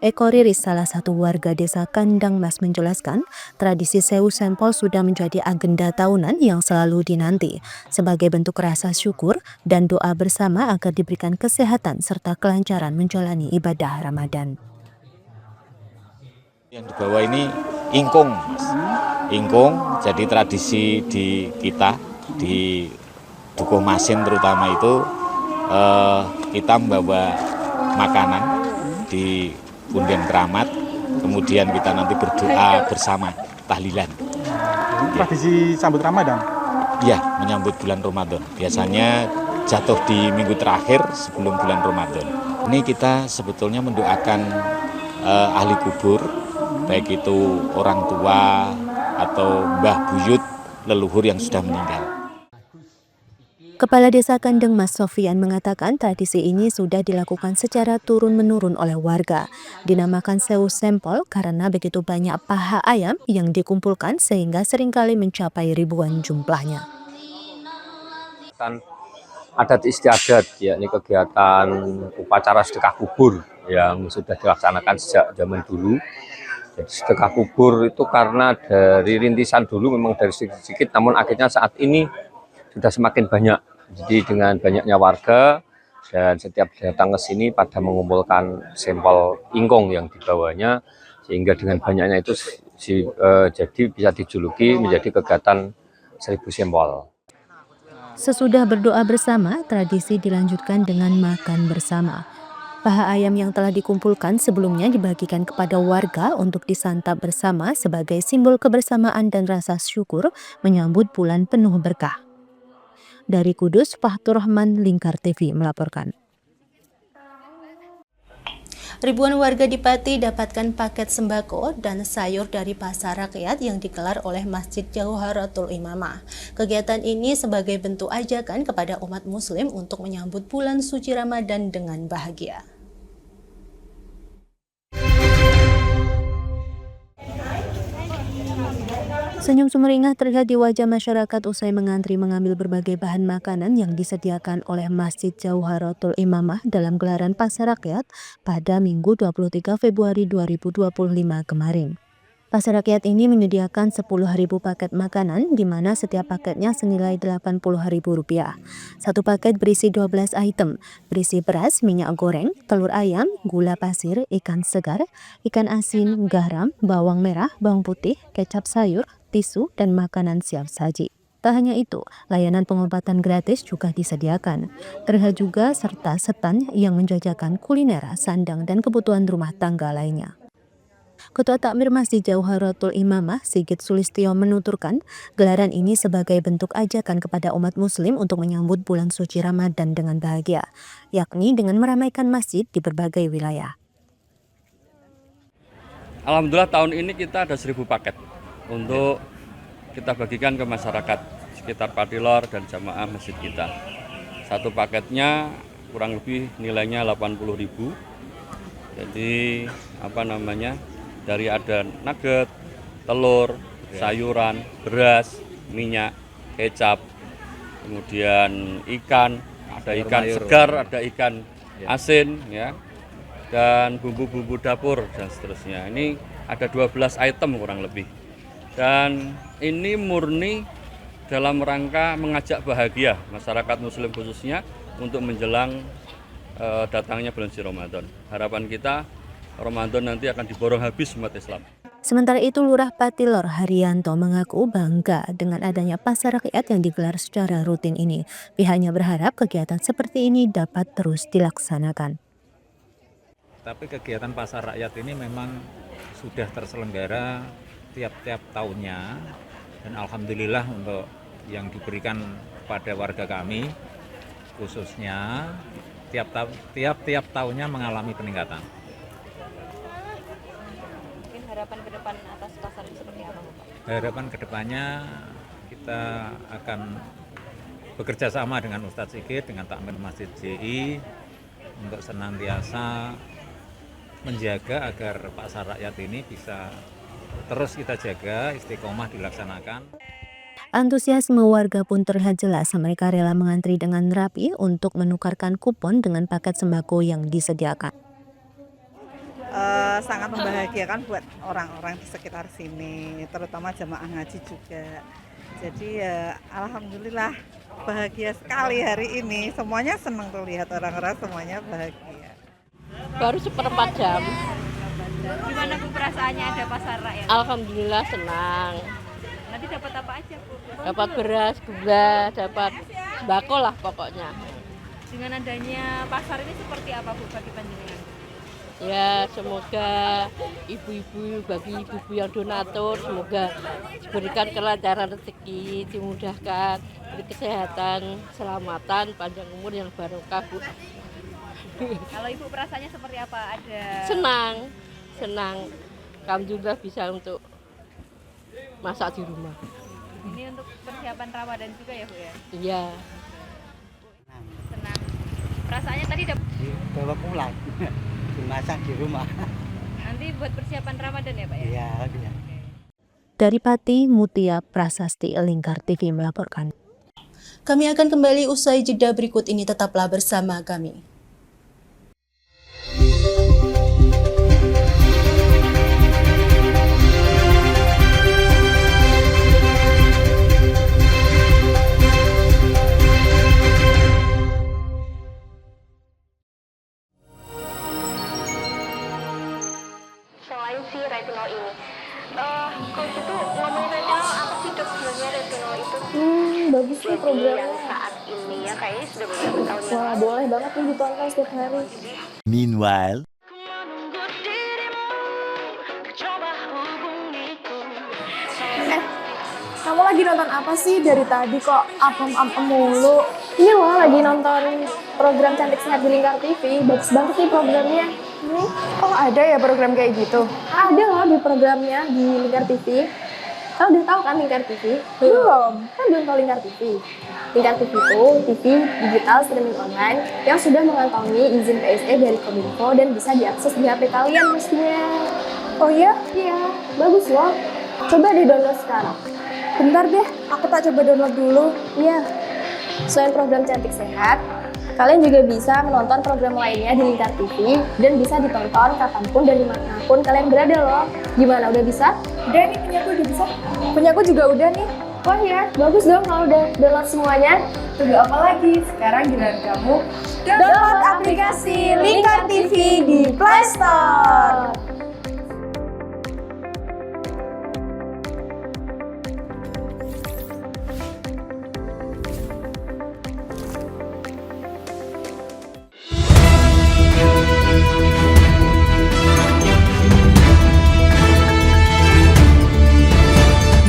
Eko Riris, salah satu warga desa Kandang Mas, menjelaskan tradisi Sewu Sempol sudah menjadi agenda tahunan yang selalu dinanti sebagai bentuk rasa syukur dan doa bersama agar diberikan kesehatan serta kelancaran menjalani ibadah Ramadan.
Yang dibawa ini ingkung, Mas. Ingkung jadi tradisi di kita di Dukuh Masin terutama itu kita membawa makanan di punden keramat, kemudian kita nanti berdoa bersama tahlilan.
Tradisi sambut Ramadan?
Iya, menyambut bulan Ramadan. Biasanya jatuh di minggu terakhir sebelum bulan Ramadan. Ini kita sebetulnya mendoakan ahli kubur, baik itu orang tua atau mbah buyut leluhur yang sudah meninggal.
Kepala Desa Kandang Mas Sofian mengatakan tradisi ini sudah dilakukan secara turun-menurun oleh warga. Dinamakan Sewu Sempol karena begitu banyak paha ayam yang dikumpulkan sehingga seringkali mencapai ribuan jumlahnya.
Adat istiadat, yakni kegiatan upacara sedekah kubur yang sudah dilaksanakan sejak zaman dulu. Jadi sedekah kubur itu karena dari rintisan dulu memang dari sedikit, namun akhirnya saat ini sudah semakin banyak. Jadi dengan banyaknya warga dan setiap datang ke sini pada mengumpulkan sampel ingkung yang dibawanya, sehingga dengan banyaknya itu jadi bisa dijuluki menjadi kegiatan 1000 sampel.
Sesudah berdoa bersama, tradisi dilanjutkan dengan makan bersama. Paha ayam yang telah dikumpulkan sebelumnya dibagikan kepada warga untuk disantap bersama sebagai simbol kebersamaan dan rasa syukur menyambut bulan penuh berkah. Dari Kudus, Fahtur Rahman, Lingkar TV melaporkan.
Ribuan warga di Pati dapatkan paket sembako dan sayur dari pasar rakyat yang digelar oleh Masjid Jauharatul Imamah. Kegiatan ini sebagai bentuk ajakan kepada umat muslim untuk menyambut bulan suci Ramadan dengan bahagia.
Senyum sumringah terlihat di wajah masyarakat usai mengantri mengambil berbagai bahan makanan yang disediakan oleh Masjid Jauharatul Imamah dalam gelaran Pasar Rakyat pada Minggu 23 Februari 2025 kemarin. Pasar Rakyat ini menyediakan 10.000 paket makanan di mana setiap paketnya senilai Rp80.000. Satu paket berisi 12 item, berisi beras, minyak goreng, telur ayam, gula pasir, ikan segar, ikan asin, garam, bawang merah, bawang putih, kecap sayur, tisu, dan makanan siap saji. Tak hanya itu, layanan pengobatan gratis juga disediakan. Terlihat juga serta setan yang menjajakan kuliner, sandang, dan kebutuhan rumah tangga lainnya. Ketua Takmir Masjid Jauharatul Imamah Sigit Sulistyo menuturkan gelaran ini sebagai bentuk ajakan kepada umat muslim untuk menyambut bulan suci Ramadan dengan bahagia, yakni dengan meramaikan masjid di berbagai wilayah.
Alhamdulillah tahun ini kita ada 1000 paket untuk kita bagikan ke masyarakat sekitar Patilor dan jamaah masjid kita. Satu paketnya kurang lebih nilainya 80.000. Jadi dari ada nugget, telur, sayuran, beras, minyak, kecap, kemudian ikan, ada ikan segar, ada ikan asin, ya, dan bumbu-bumbu dapur dan seterusnya. Ini ada 12 item kurang lebih. Dan ini murni dalam rangka mengajak bahagia masyarakat muslim khususnya untuk menjelang datangnya bulan suci Ramadan. Harapan kita Ramadan nanti akan diborong habis umat Islam.
Sementara itu, Lurah Patilor Haryanto mengaku bangga dengan adanya pasar rakyat yang digelar secara rutin ini. Pihaknya berharap kegiatan seperti ini dapat terus dilaksanakan.
Tapi kegiatan pasar rakyat ini memang sudah terselenggara tiap-tiap tahunnya, dan alhamdulillah untuk yang diberikan pada warga kami khususnya tiap-tiap tahunnya mengalami peningkatan.
Harapan ke depan atas pasar ini seperti apa, Pak?
Harapan ke depannya kita akan bekerja sama dengan Ustadz Sigit, dengan Takmir Masjid JI untuk senantiasa menjaga agar pasar rakyat ini bisa terus kita jaga, istiqomah dilaksanakan.
Antusiasme warga pun terlihat jelas. Mereka rela mengantri dengan rapi untuk menukarkan kupon dengan paket sembako yang disediakan.
Sangat membahagiakan buat orang-orang di sekitar sini, terutama jamaah ngaji juga. Jadi alhamdulillah bahagia sekali hari ini. Semuanya senang tuh lihat orang-orang, semuanya bahagia.
Baru 1/4 jam.
Gimana Bu perasaannya ada pasar rakyat?
Alhamdulillah senang.
Nanti dapat apa aja Bu?
Dapat beras, gula, dapat sembako lah pokoknya.
Dengan adanya pasar ini seperti apa Bu bagi panjenengan?
Ya, semoga ibu-ibu, bagi ibu-ibu yang donatur, semoga diberikan kelancaran rezeki, dimudahkan, diberi kesehatan, keselamatan, panjang umur yang barokah, Bu.
Kalau Ibu perasaannya seperti apa? Ada
Senang. Alhamdulillah bisa untuk masak di rumah.
Ini untuk persiapan Ramadan juga ya, Bu ya?
Iya.
Senang. Perasaannya tadi
bawa pulang. Dimasak di rumah.
Nanti buat persiapan Ramadan ya Pak ya?
Iya.
Dari Pati, Mutia Prasasti, Lingkar TV melaporkan.
Kami akan kembali usai jeda berikut ini, tetaplah bersama kami.
Retinol ini. Kalau gitu ngomongin retinol, apa sih dok sebenarnya retinol itu?
Bagus nih programnya.
Yang saat ini ya kayaknya sudah beberapa tahun yang
Wah,
lalu.
boleh banget nih ditonton setiap hari.
Meanwhile,
Kamu lagi nonton apa sih dari tadi kok apem-apem mulu?
Ini loh lagi nonton program Cantik Sehat di Lingkar TV. Bagus banget nih programnya.
Oh ada ya program kayak gitu?
Ada loh di programnya di Lingkar TV. Kamu udah tahu kan Lingkar TV?
Belum.
Kan belum tahu Lingkar TV. Lingkar TV itu TV digital streaming online yang sudah mengantongi izin PSE dari Kominfo dan bisa diakses di HP kalian mestinya.
Oh iya?
Iya, bagus loh. Coba di-download sekarang.
Bentar deh, aku tak coba download dulu.
Iya. Selain program Cantik Sehat, kalian juga bisa menonton program lainnya di Lingkar TV dan bisa ditonton kapanpun dan dimanapun kalian berada loh. Gimana, udah bisa?
Udah nih, punyaku udah bisa. Punyaku juga udah nih.
Wah ya, bagus dong kalau udah download semuanya.
Tunggu apa lagi? Sekarang giliran kamu download aplikasi Lingkar TV di Play Store.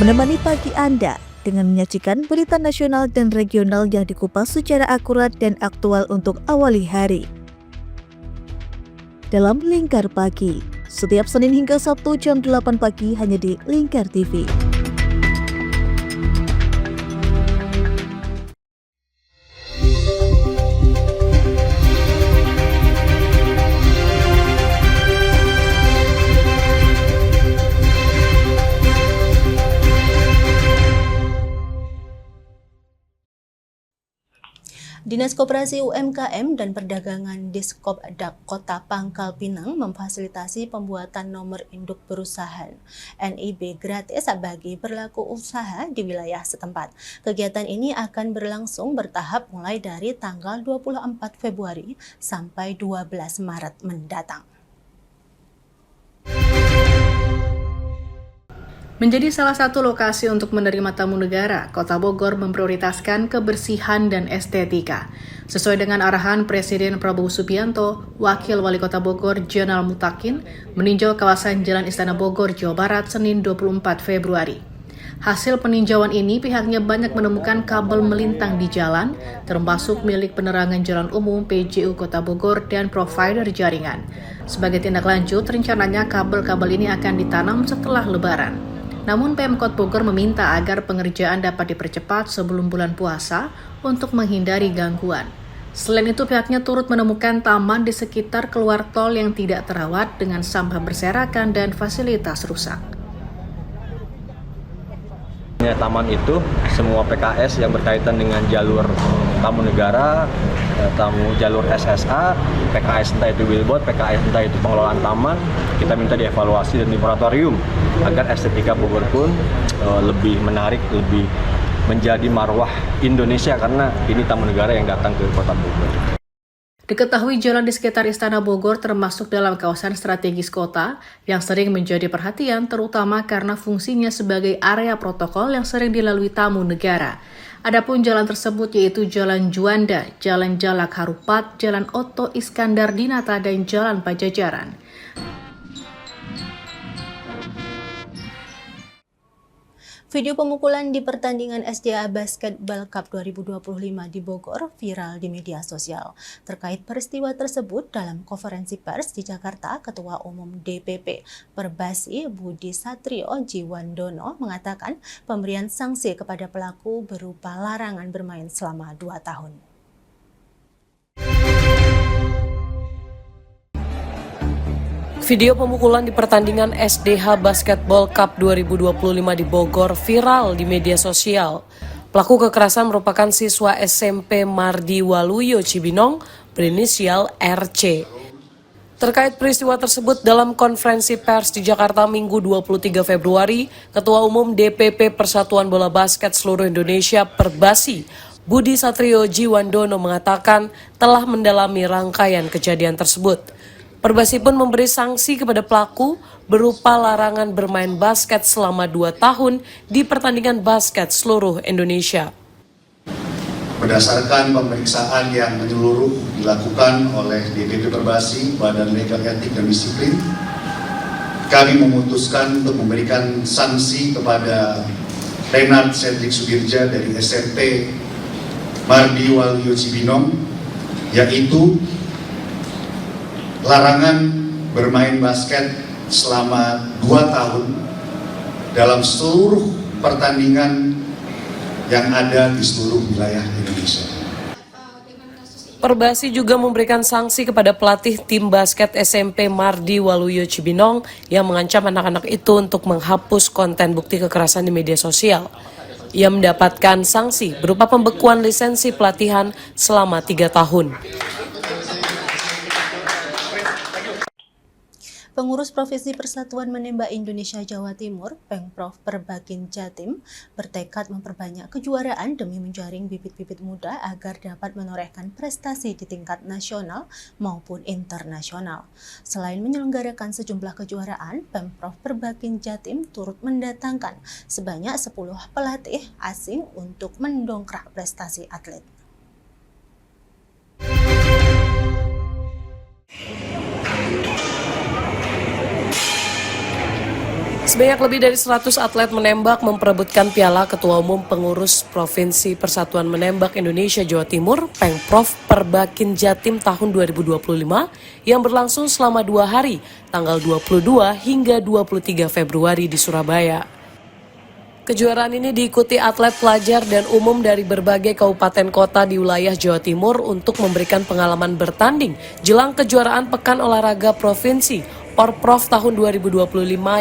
menemani pagi Anda dengan menyajikan berita nasional dan regional yang dikupas secara akurat dan aktual untuk awali hari. Dalam Lingkar Pagi, setiap Senin hingga Sabtu jam 8 pagi hanya di Lingkar TV.
Dinas Koperasi UMKM dan Perdagangan Diskopdak Kota Pangkal Pinang memfasilitasi pembuatan nomor induk perusahaan NIB gratis bagi pelaku usaha di wilayah setempat. Kegiatan ini akan berlangsung bertahap mulai dari tanggal 24 Februari sampai 12 Maret mendatang.
Menjadi salah satu lokasi untuk menerima tamu negara, Kota Bogor memprioritaskan kebersihan dan estetika. Sesuai dengan arahan Presiden Prabowo Subianto, Wakil Wali Kota Bogor Jenal Mutakin meninjau kawasan Jalan Istana Bogor, Jawa Barat, Senin 24 Februari. Hasil peninjauan ini pihaknya banyak menemukan kabel melintang di jalan, termasuk milik penerangan jalan umum PJU Kota Bogor dan provider jaringan. Sebagai tindak lanjut, rencananya kabel-kabel ini akan ditanam setelah Lebaran. Namun Pemkot Bogor meminta agar pengerjaan dapat dipercepat sebelum bulan puasa untuk menghindari gangguan. Selain itu pihaknya turut menemukan taman di sekitar keluar tol yang tidak terawat dengan sampah berserakan dan fasilitas rusak.
Taman itu semua PKS yang berkaitan dengan jalur tamu negara, jalur SSA, PKS entah itu billboard, PKS entah itu pengelolaan taman, kita minta dievaluasi dan dimoratorium agar estetika Bogor pun lebih menarik, lebih menjadi marwah Indonesia karena ini tamu negara yang datang ke Kota Bogor.
Diketahui jalan di sekitar Istana Bogor termasuk dalam kawasan strategis kota yang sering menjadi perhatian terutama karena fungsinya sebagai area protokol yang sering dilalui tamu negara. Adapun jalan tersebut yaitu Jalan Juanda, Jalan Jalak Harupat, Jalan Otto Iskandar Dinata, dan Jalan Pajajaran.
Video pemukulan di pertandingan SDA Basketball Cup 2025 di Bogor viral di media sosial. Terkait peristiwa tersebut, dalam konferensi pers di Jakarta, Ketua Umum DPP Perbasi Budi Satrio Jiwandono mengatakan pemberian sanksi kepada pelaku berupa larangan bermain selama 2 tahun.
Video pemukulan di pertandingan SDH Basketball Cup 2025 di Bogor viral di media sosial. Pelaku kekerasan merupakan siswa SMP Mardi Waluyo Cibinong berinisial RC. Terkait peristiwa tersebut dalam konferensi pers di Jakarta Minggu 23 Februari, Ketua Umum DPP Persatuan Bola Basket Seluruh Indonesia Perbasi Budi Satrio Jiwandono mengatakan telah mendalami rangkaian kejadian tersebut. Perbasi pun memberi sanksi kepada pelaku berupa larangan bermain basket selama 2 tahun di pertandingan basket seluruh Indonesia.
Berdasarkan pemeriksaan yang menyeluruh dilakukan oleh DPP Perbasi, Badan Legal Etik dan Disiplin, kami memutuskan untuk memberikan sanksi kepada Renat Cedric Sudirja dari SMP Mardi Waluyo Cibinong, yaitu larangan bermain basket selama 2 tahun dalam seluruh pertandingan yang ada di seluruh wilayah Indonesia.
Perbasi juga memberikan sanksi kepada pelatih tim basket SMP Mardi Waluyo Cibinong yang mengancam anak-anak itu untuk menghapus konten bukti kekerasan di media sosial. Ia mendapatkan sanksi berupa pembekuan lisensi pelatihan selama 3 tahun.
Pengurus Provinsi Persatuan Menembak Indonesia Jawa Timur, Pemprov Perbakin Jatim, bertekad memperbanyak kejuaraan demi menjaring bibit-bibit muda agar dapat menorehkan prestasi di tingkat nasional maupun internasional. Selain menyelenggarakan sejumlah kejuaraan, Pemprov Perbakin Jatim turut mendatangkan sebanyak 10 pelatih asing untuk mendongkrak prestasi atlet.
Sebanyak lebih dari 100 atlet menembak memperebutkan piala Ketua Umum Pengurus Provinsi Persatuan Menembak Indonesia Jawa Timur, Pengprov Perbakin Jatim tahun 2025 yang berlangsung selama 2 hari, tanggal 22 hingga 23 Februari di Surabaya. Kejuaraan ini diikuti atlet pelajar dan umum dari berbagai kabupaten kota di wilayah Jawa Timur untuk memberikan pengalaman bertanding jelang kejuaraan Pekan Olahraga Provinsi Porprov tahun 2025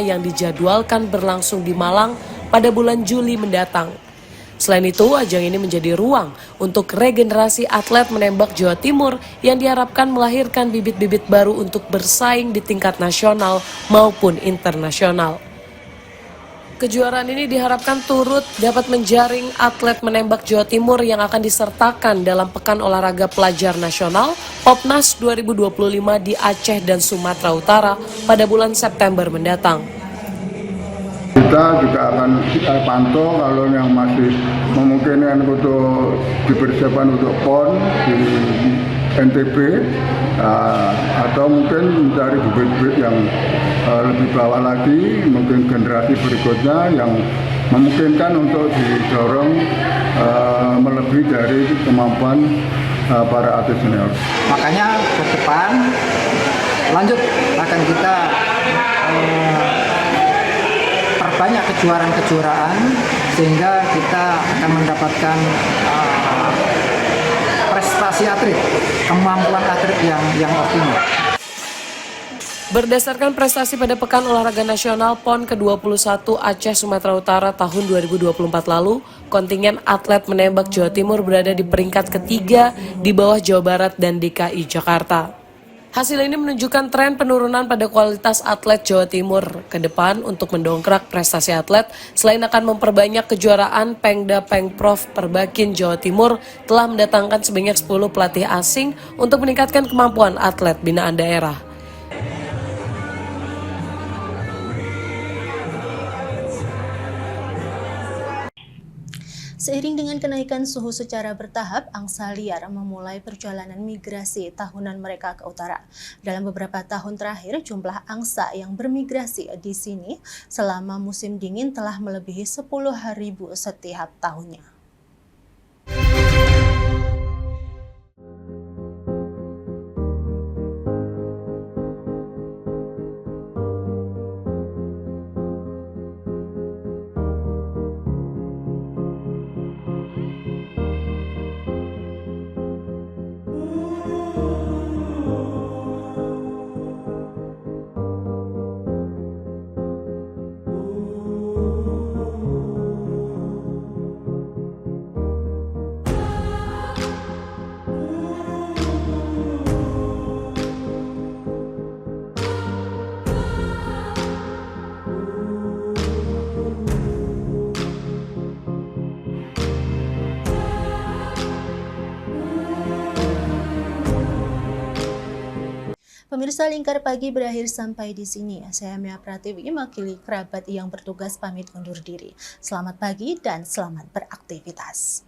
yang dijadwalkan berlangsung di Malang pada bulan Juli mendatang. Selain itu, ajang ini menjadi ruang untuk regenerasi atlet menembak Jawa Timur yang diharapkan melahirkan bibit-bibit baru untuk bersaing di tingkat nasional maupun internasional. Kejuaraan ini diharapkan turut dapat menjaring atlet menembak Jawa Timur yang akan disertakan dalam Pekan Olahraga Pelajar Nasional Popnas 2025 di Aceh dan Sumatera Utara pada bulan September mendatang.
Kita juga akan pantau kalau yang masih memungkinkan untuk dipersiapkan untuk PON di NTB atau mungkin mencari bibit-bibit yang lebih bawah lagi, mungkin generasi berikutnya yang memungkinkan untuk didorong melebihi dari kemampuan para atlet senior.
Makanya ke depan lanjut akan kita perbanyak kejuaraan-kejuaraan sehingga kita akan mendapatkan prestasi atlet, kemampuan atlet yang optimal.
Berdasarkan prestasi pada Pekan Olahraga Nasional PON ke-21 Aceh Sumatera Utara tahun 2024 lalu, kontingen atlet menembak Jawa Timur berada di peringkat ketiga di bawah Jawa Barat dan DKI Jakarta. Hasil ini menunjukkan tren penurunan pada kualitas atlet Jawa Timur ke depan. Untuk mendongkrak prestasi atlet, selain akan memperbanyak kejuaraan, Pengda Pengprov Perbakin Jawa Timur telah mendatangkan sebanyak 10 pelatih asing untuk meningkatkan kemampuan atlet binaan daerah.
Seiring dengan kenaikan suhu secara bertahap, angsa liar memulai perjalanan migrasi tahunan mereka ke utara. Dalam beberapa tahun terakhir, jumlah angsa yang bermigrasi di sini selama musim dingin telah melebihi 10.000 setiap tahunnya. Pemirsa, Lingkar Pagi berakhir sampai di sini. Saya Mia Pratiwi, mewakili kerabat yang bertugas pamit undur diri. Selamat pagi dan selamat beraktivitas.